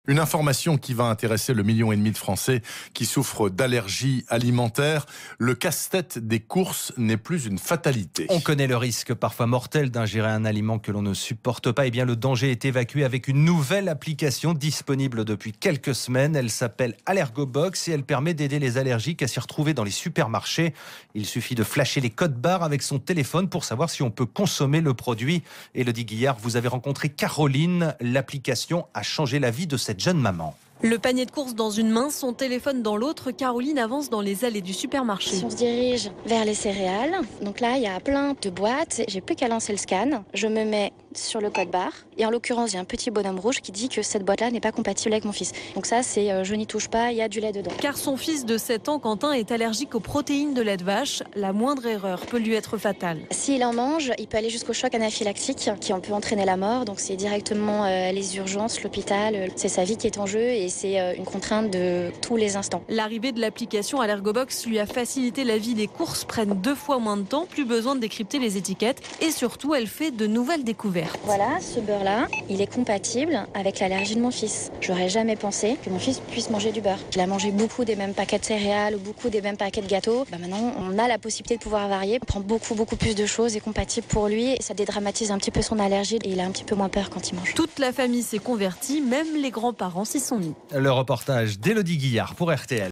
Une information qui va intéresser le 1,5 million de Français qui souffrent d'allergies alimentaires. Le casse-tête des courses n'est plus une fatalité. On connaît le risque parfois mortel d'ingérer un aliment que l'on ne supporte pas. Eh bien, le danger est évacué avec une nouvelle application disponible depuis quelques semaines. Elle s'appelle Allergobox et elle permet d'aider les allergiques à s'y retrouver dans les supermarchés. Il suffit de flasher les codes barres avec son téléphone pour savoir si on peut consommer le produit. Élodie Guillard, vous avez rencontré Caroline. L'application a changé la vie de cette jeune maman. Le panier de courses dans une main, son téléphone dans l'autre, Caroline avance dans les allées du supermarché. Si on se dirige vers les céréales, donc là il y a plein de boîtes, j'ai plus qu'à lancer le scan, je me mets sur le code barre et en l'occurrence il y a un petit bonhomme rouge qui dit que cette boîte-là n'est pas compatible avec mon fils. Donc ça c'est je n'y touche pas, il y a du lait dedans. Car son fils de 7 ans, Quentin, est allergique aux protéines de lait de vache. La moindre erreur peut lui être fatale. S'il en mange, il peut aller jusqu'au choc anaphylactique qui peut entraîner la mort. Donc c'est directement les urgences, l'hôpital, c'est sa vie qui est en jeu et c'est une contrainte de tous les instants. L'arrivée de l'application Allergobox lui a facilité la vie. Les courses prennent 2 fois moins de temps, plus besoin de décrypter les étiquettes et surtout elle fait de nouvelles découvertes. Voilà, ce beurre-là, il est compatible avec l'allergie de mon fils. J'aurais jamais pensé que mon fils puisse manger du beurre. Il a mangé beaucoup des mêmes paquets de céréales ou beaucoup des mêmes paquets de gâteaux. Maintenant, on a la possibilité de pouvoir varier. On prend beaucoup plus de choses et compatibles pour lui. Et ça dédramatise un petit peu son allergie et il a un petit peu moins peur quand il mange. Toute la famille s'est convertie, même les grands-parents s'y sont mis. Le reportage d'Élodie Guillard pour RTL.